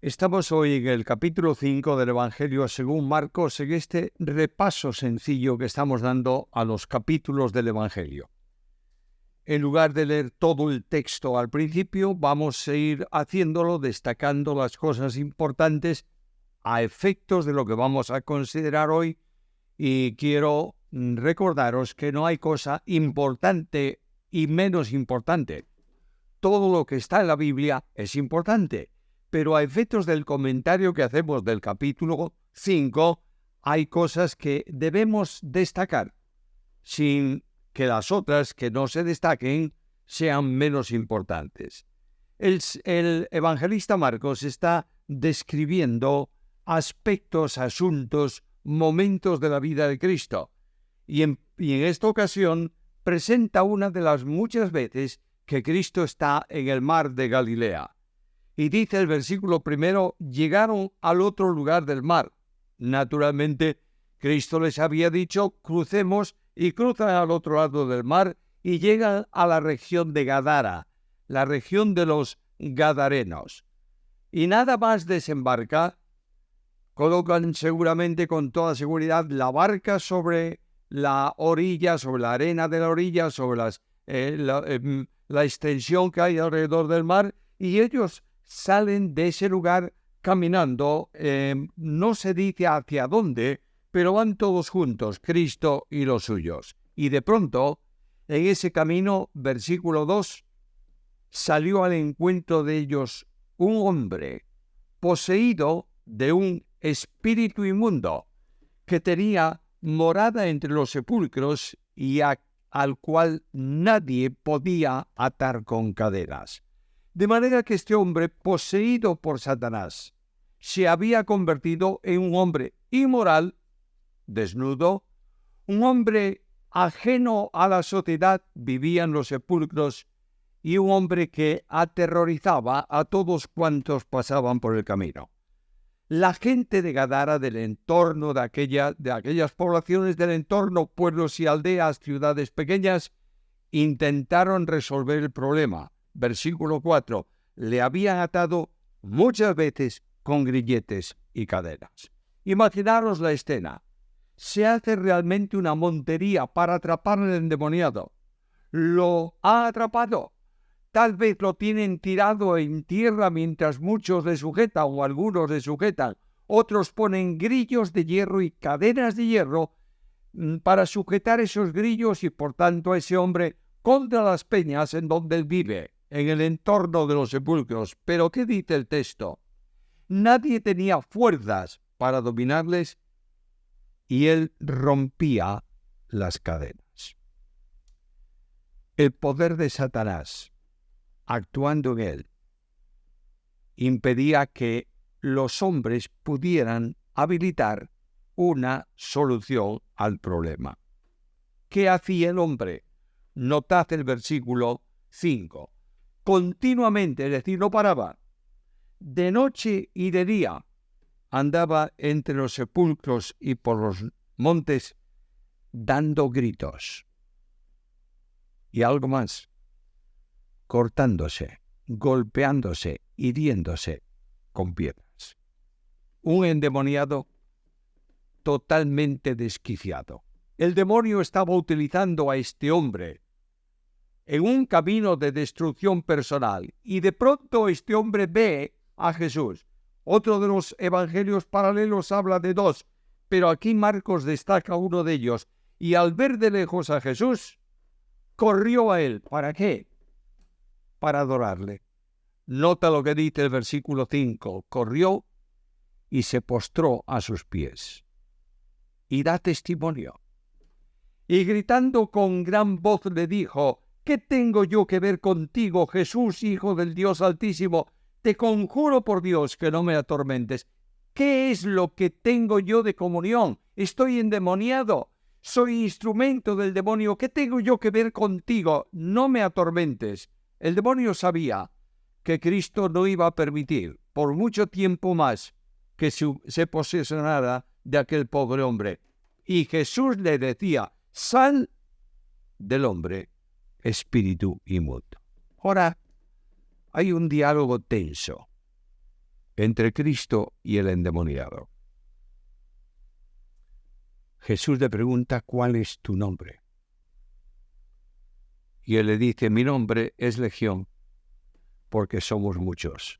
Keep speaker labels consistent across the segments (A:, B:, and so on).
A: Estamos hoy en el capítulo 5 del Evangelio según Marcos, en este repaso sencillo que estamos dando a los capítulos del Evangelio. En lugar de leer todo el texto al principio, vamos a ir haciéndolo destacando las cosas importantes a efectos de lo que vamos a considerar hoy, y quiero recordaros que no hay cosa importante y menos importante. Todo lo que está en la Biblia es importante, pero a efectos del comentario que hacemos del capítulo 5, hay cosas que debemos destacar, sin que las otras que no se destaquen sean menos importantes. El evangelista Marcos está describiendo aspectos, asuntos, momentos de la vida de Cristo, y en esta ocasión presenta una de las muchas veces que Cristo está en el mar de Galilea. Y dice el versículo 1, llegaron al otro lugar del mar. Naturalmente, Cristo les había dicho, crucemos, y cruzan al otro lado del mar y llegan a la región de Gadara, la región de los Gadarenos. Y nada más desembarcar, colocan seguramente con toda seguridad la barca sobre la orilla, sobre la arena de la orilla, sobre la extensión que hay alrededor del mar, y ellos salen de ese lugar caminando, no se dice hacia dónde, pero van todos juntos, Cristo y los suyos. Y de pronto, en ese camino, versículo 2, salió al encuentro de ellos un hombre poseído de un espíritu inmundo, que tenía morada entre los sepulcros y al cual nadie podía atar con cadenas. De manera que este hombre, poseído por Satanás, se había convertido en un hombre inmoral, desnudo, un hombre ajeno a la sociedad, vivía en los sepulcros, y un hombre que aterrorizaba a todos cuantos pasaban por el camino. La gente de Gadara, del entorno de aquellas poblaciones del entorno, pueblos y aldeas, ciudades pequeñas, intentaron resolver el problema. Versículo 4, le habían atado muchas veces con grilletes y cadenas. Imaginaros la escena. Se hace realmente una montería para atrapar al endemoniado. Lo ha atrapado. Tal vez lo tienen tirado en tierra mientras muchos le sujetan o algunos le sujetan. Otros ponen grillos de hierro y cadenas de hierro para sujetar esos grillos y por tanto a ese hombre contra las peñas en donde él vive, en el entorno de los sepulcros. Pero ¿qué dice el texto? Nadie tenía fuerzas para dominarles y él rompía las cadenas. El poder de Satanás, actuando en él, impedía que los hombres pudieran habilitar una solución al problema. ¿Qué hacía el hombre? Notad el versículo 5. Continuamente, es decir, no paraba. De noche y de día andaba entre los sepulcros y por los montes dando gritos. Y algo más, cortándose, golpeándose, hiriéndose con piedras. Un endemoniado totalmente desquiciado. El demonio estaba utilizando a este hombre en un camino de destrucción personal, y de pronto este hombre ve a Jesús. Otro de los evangelios paralelos habla de dos, pero aquí Marcos destaca uno de ellos, y al ver de lejos a Jesús, corrió a él. ¿Para qué? Para adorarle. Nota lo que dice el versículo 5. Corrió y se postró a sus pies. Y da testimonio. Y gritando con gran voz le dijo: ¿qué tengo yo que ver contigo, Jesús, Hijo del Dios Altísimo? Te conjuro por Dios que no me atormentes. ¿Qué es lo que tengo yo de comunión? Estoy endemoniado. Soy instrumento del demonio. ¿Qué tengo yo que ver contigo? No me atormentes. El demonio sabía que Cristo no iba a permitir por mucho tiempo más que se posesionara de aquel pobre hombre. Y Jesús le decía: sal del hombre, espíritu inmundo. Ahora, hay un diálogo tenso entre Cristo y el endemoniado. Jesús le pregunta, ¿cuál es tu nombre? Y él le dice, mi nombre es Legión, porque somos muchos.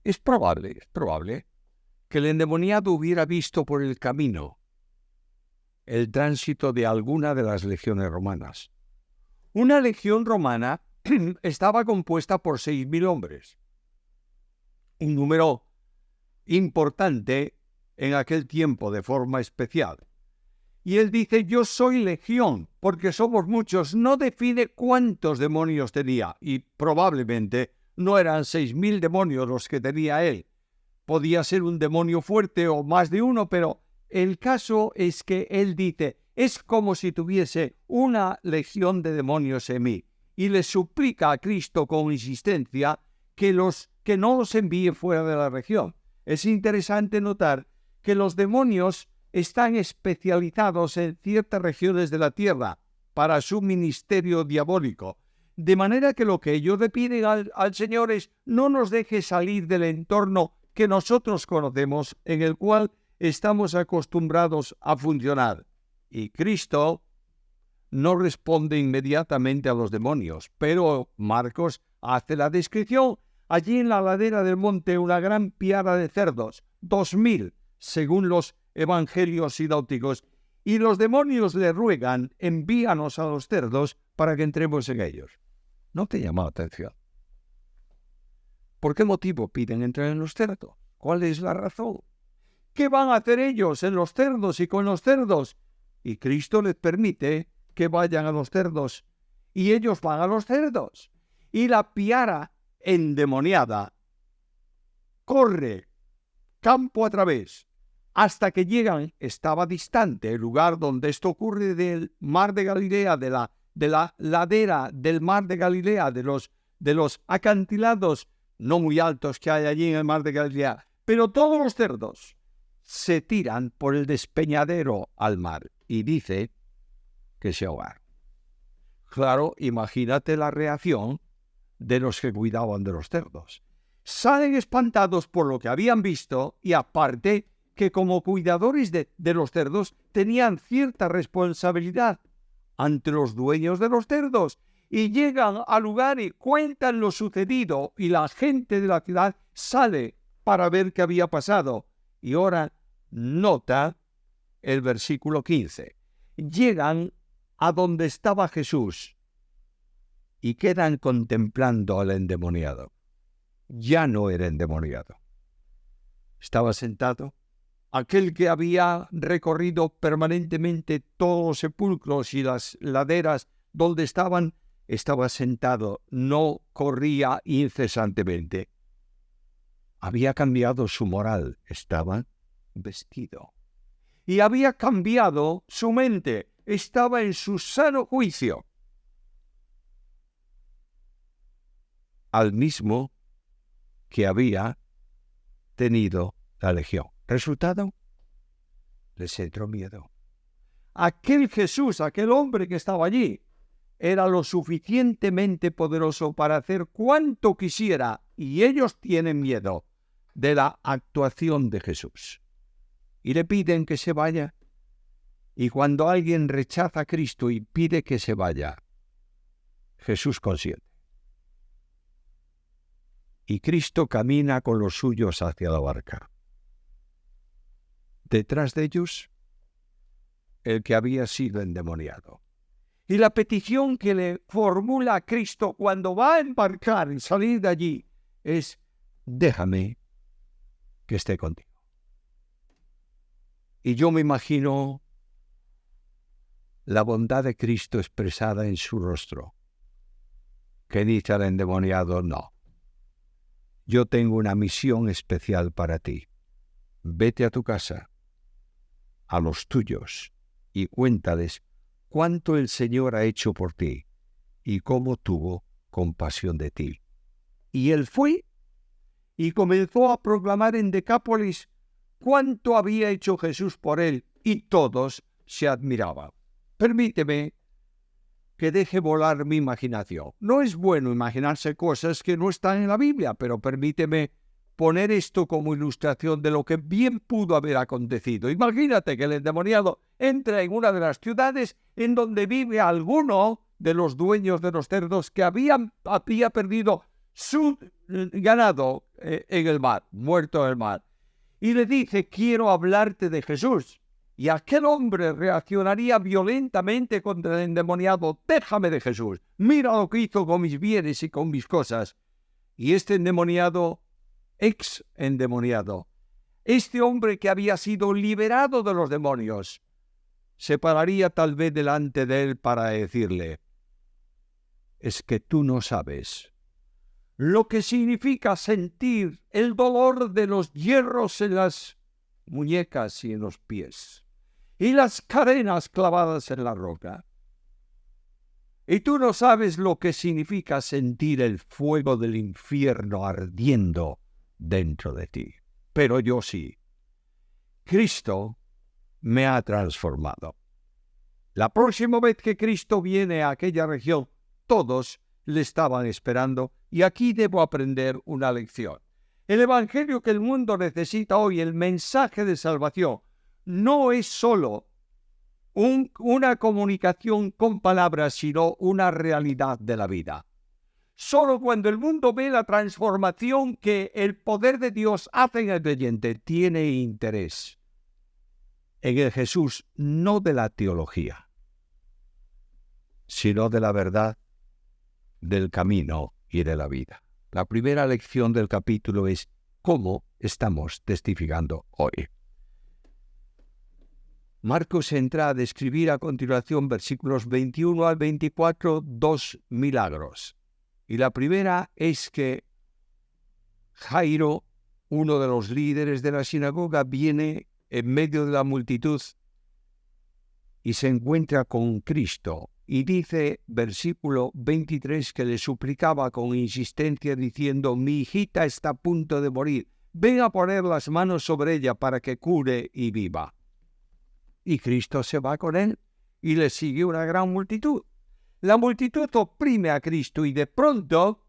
A: Es probable que el endemoniado hubiera visto por el camino el tránsito de alguna de las legiones romanas. Una legión romana estaba compuesta por 6.000 hombres, un número importante en aquel tiempo de forma especial. Y él dice, yo soy legión, porque somos muchos. No define cuántos demonios tenía, y probablemente no eran 6.000 demonios los que tenía él. Podía ser un demonio fuerte o más de uno, pero el caso es que él dice, es como si tuviese una legión de demonios en mí. Y le suplica a Cristo con insistencia que no los envíe fuera de la región. Es interesante notar que los demonios están especializados en ciertas regiones de la tierra para su ministerio diabólico. De manera que lo que ellos le piden al Señor es, no nos deje salir del entorno que nosotros conocemos, en el cual estamos acostumbrados a funcionar. Y Cristo no responde inmediatamente a los demonios, pero Marcos hace la descripción. Allí en la ladera del monte una gran piara de cerdos, 2.000, según los evangelios sinópticos, y los demonios le ruegan, envíanos a los cerdos para que entremos en ellos. ¿No te llama la atención? ¿Por qué motivo piden entrar en los cerdos? ¿Cuál es la razón? ¿Qué van a hacer ellos en los cerdos y con los cerdos? Y Cristo les permite que vayan a los cerdos, y ellos van a los cerdos. Y la piara endemoniada corre campo a través hasta que llegan, estaba distante el lugar donde esto ocurre del mar de Galilea, de la ladera del mar de Galilea, de los acantilados no muy altos que hay allí en el mar de Galilea. Pero todos los cerdos se tiran por el despeñadero al mar, y dice que se ahogaron. Claro, imagínate la reacción de los que cuidaban de los cerdos. Salen espantados por lo que habían visto, y aparte que como cuidadores de los cerdos tenían cierta responsabilidad ante los dueños de los cerdos, y llegan al lugar y cuentan lo sucedido, y la gente de la ciudad sale para ver qué había pasado. Y ahora nota el versículo 15. Llegan a donde estaba Jesús y quedan contemplando al endemoniado. Ya no era endemoniado. Estaba sentado. Aquel que había recorrido permanentemente todos los sepulcros y las laderas donde estaba sentado, no corría incesantemente. Había cambiado su moral, estaba vestido. Y había cambiado su mente, estaba en su sano juicio. Al mismo que había tenido la legión. ¿Resultado? Les entró miedo. Aquel Jesús, aquel hombre que estaba allí, era lo suficientemente poderoso para hacer cuanto quisiera, y ellos tienen miedo de la actuación de Jesús. Y le piden que se vaya. Y cuando alguien rechaza a Cristo y pide que se vaya, Jesús consiente. Y Cristo camina con los suyos hacia la barca. Detrás de ellos, el que había sido endemoniado. Y la petición que le formula a Cristo cuando va a embarcar y salir de allí es, déjame que esté contigo. Y yo me imagino la bondad de Cristo expresada en su rostro, que dice al endemoniado, no, yo tengo una misión especial para ti. Vete a tu casa, a los tuyos, y cuéntales cuánto el Señor ha hecho por ti y cómo tuvo compasión de ti. Y él fue y comenzó a proclamar en Decápolis cuánto había hecho Jesús por él, y todos se admiraban. Permíteme que deje volar mi imaginación. No es bueno imaginarse cosas que no están en la Biblia, pero permíteme poner esto como ilustración de lo que bien pudo haber acontecido. Imagínate que el endemoniado entra en una de las ciudades en donde vive alguno de los dueños de los cerdos que había perdido su ganado en el mar, muerto en el mar. Y le dice: quiero hablarte de Jesús. Y aquel hombre reaccionaría violentamente contra el endemoniado: déjame de Jesús, mira lo que hizo con mis bienes y con mis cosas. Y este endemoniado, ex endemoniado, este hombre que había sido liberado de los demonios, se pararía tal vez delante de él para decirle: es que tú no sabes lo que significa sentir el dolor de los hierros en las muñecas y en los pies, y las cadenas clavadas en la roca. Y tú no sabes lo que significa sentir el fuego del infierno ardiendo dentro de ti. Pero yo sí. Cristo me ha transformado. La próxima vez que Cristo viene a aquella región, todos le estaban esperando, y aquí debo aprender una lección. El evangelio que el mundo necesita hoy, el mensaje de salvación, no es solo una comunicación con palabras, sino una realidad de la vida. Solo cuando el mundo ve la transformación que el poder de Dios hace en el creyente, tiene interés en el Jesús, no de la teología, sino de la verdad, del camino y de la vida. La primera lección del capítulo es cómo estamos testificando hoy. Marcos entra a describir a continuación, versículos 21 al 24, 2 milagros. Y la primera es que Jairo, uno de los líderes de la sinagoga, viene en medio de la multitud y se encuentra con Cristo. Y dice, versículo 23, que le suplicaba con insistencia diciendo: mi hijita está a punto de morir, ven a poner las manos sobre ella para que cure y viva. Y Cristo se va con él y le sigue una gran multitud. La multitud oprime a Cristo y de pronto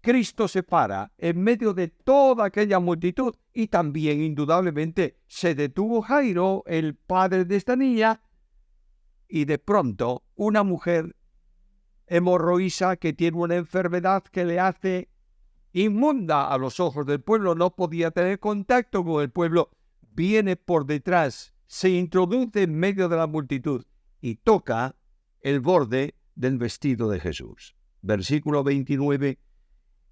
A: Cristo se para en medio de toda aquella multitud, y también indudablemente se detuvo Jairo, el padre de esta niña, y de pronto una mujer hemorroísa que tiene una enfermedad que le hace inmunda a los ojos del pueblo, no podía tener contacto con el pueblo, viene por detrás, se introduce en medio de la multitud y toca el borde del vestido de Jesús. Versículo 29.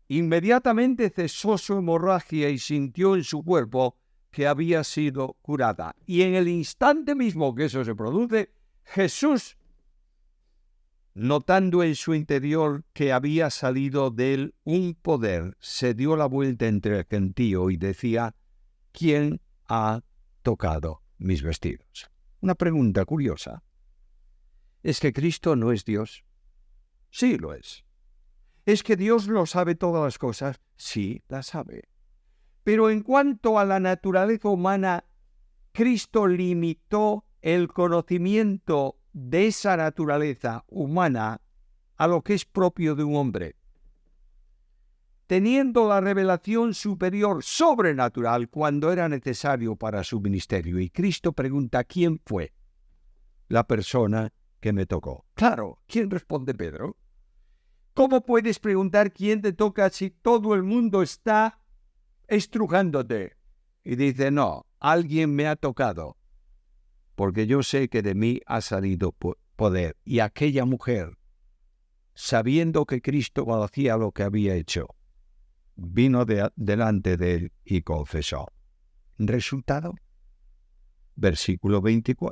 A: Inmediatamente cesó su hemorragia y sintió en su cuerpo que había sido curada. Y en el instante mismo que eso se produce, Jesús, notando en su interior que había salido de él un poder, se dio la vuelta entre el gentío y decía: ¿quién ha tocado mis vestidos? Una pregunta curiosa. ¿Es que Cristo no es Dios? Sí, lo es. ¿Es que Dios lo sabe todas las cosas? Sí, las sabe. Pero en cuanto a la naturaleza humana, Cristo limitó el conocimiento de esa naturaleza humana a lo que es propio de un hombre, teniendo la revelación superior sobrenatural cuando era necesario para su ministerio. Y Cristo pregunta: ¿quién fue la persona que me tocó? Claro, ¿quién responde Pedro? ¿Cómo puedes preguntar quién te toca si todo el mundo está estrujándote? Y dice: no, alguien me ha tocado, porque yo sé que de mí ha salido poder. Y aquella mujer, sabiendo que Cristo conocía lo que había hecho, vino delante de él y confesó. ¿Resultado? Versículo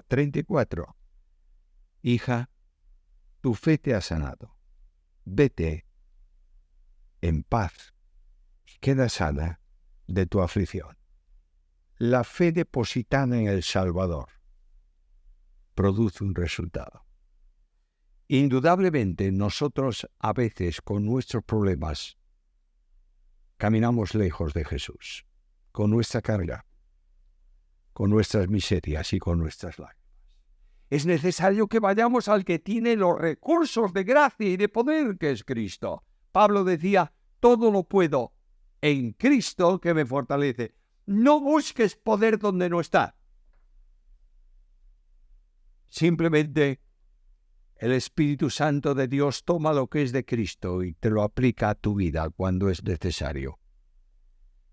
A: 34. Hija, tu fe te ha sanado. Vete en paz, queda sana de tu aflicción. La fe depositada en el Salvador produce un resultado. Indudablemente nosotros a veces con nuestros problemas caminamos lejos de Jesús, con nuestra carga, con nuestras miserias y con nuestras lágrimas. Es necesario que vayamos al que tiene los recursos de gracia y de poder, que es Cristo. Pablo decía: todo lo puedo en Cristo que me fortalece. No busques poder donde no está. Simplemente el Espíritu Santo de Dios toma lo que es de Cristo y te lo aplica a tu vida cuando es necesario.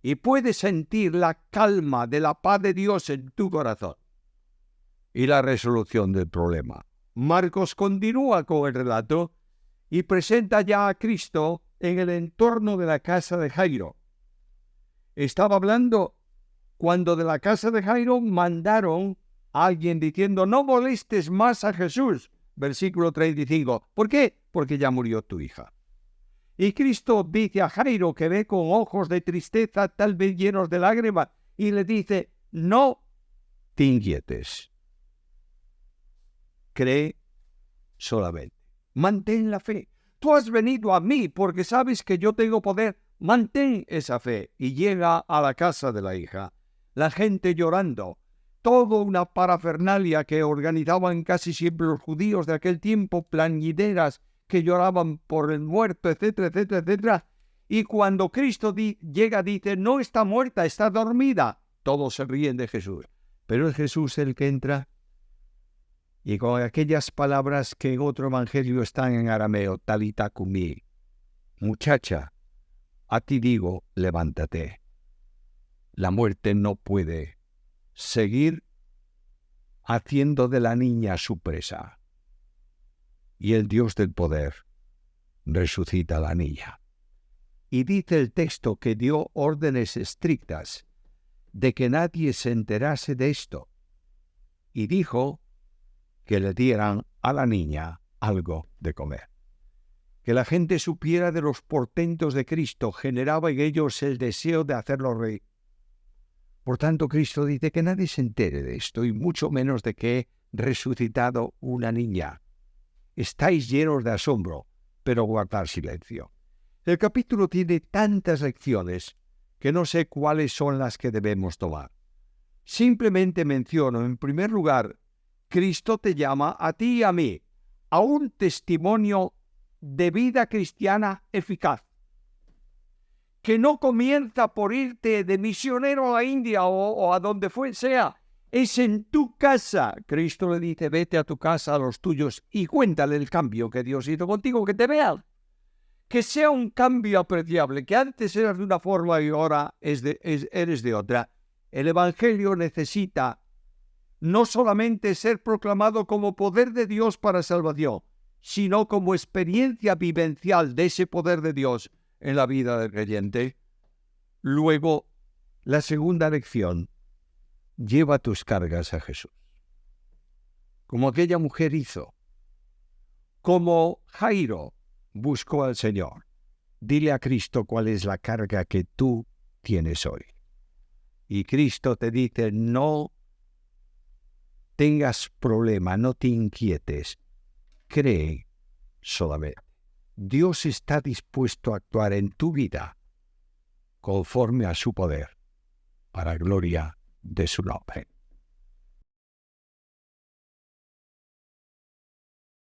A: Y puedes sentir la calma de la paz de Dios en tu corazón y la resolución del problema. Marcos continúa con el relato y presenta ya a Cristo en el entorno de la casa de Jairo. Estaba hablando cuando de la casa de Jairo mandaron a alguien diciendo: no molestes más a Jesús. Versículo 35. ¿Por qué? Porque ya murió tu hija. Y Cristo dice a Jairo, que ve con ojos de tristeza, tal vez llenos de lágrimas, y le dice: no te inquietes. Cree solamente. Mantén la fe. Tú has venido a mí porque sabes que yo tengo poder. Mantén esa fe. Y llega a la casa de la hija. La gente llorando. Toda una parafernalia que organizaban casi siempre los judíos de aquel tiempo, plañideras que lloraban por el muerto, etcétera, etcétera, etcétera. Y cuando Cristo llega, dice: no está muerta, está dormida. Todos se ríen de Jesús. Pero es Jesús el que entra y con aquellas palabras que en otro evangelio están en arameo: Talita cumi, muchacha, a ti digo, levántate. La muerte no puede seguir haciendo de la niña su presa. Y el Dios del poder resucita a la niña. Y dice el texto que dio órdenes estrictas de que nadie se enterase de esto. Y dijo que le dieran a la niña algo de comer. Que la gente supiera de los portentos de Cristo generaba en ellos el deseo de hacerlo reír. Por tanto, Cristo dice que nadie se entere de esto, y mucho menos de que he resucitado una niña. Estáis llenos de asombro, pero guardad silencio. El capítulo tiene tantas lecciones que no sé cuáles son las que debemos tomar. Simplemente menciono, en primer lugar, Cristo te llama a ti y a mí a un testimonio de vida cristiana eficaz, que no comienza por irte de misionero a la India o a donde sea. Es en tu casa. Cristo le dice: vete a tu casa, a los tuyos, y cuéntale el cambio que Dios hizo contigo, que te vean. Que sea un cambio apreciable, que antes eras de una forma y ahora eres de otra. El Evangelio necesita no solamente ser proclamado como poder de Dios para salvación, sino como experiencia vivencial de ese poder de Dios en la vida del creyente. Luego, la segunda lección: lleva tus cargas a Jesús. Como aquella mujer hizo, como Jairo buscó al Señor. Dile a Cristo cuál es la carga que tú tienes hoy. Y Cristo te dice: no tengas problema, no te inquietes, cree solamente. Dios está dispuesto a actuar en tu vida conforme a su poder, para gloria de su nombre.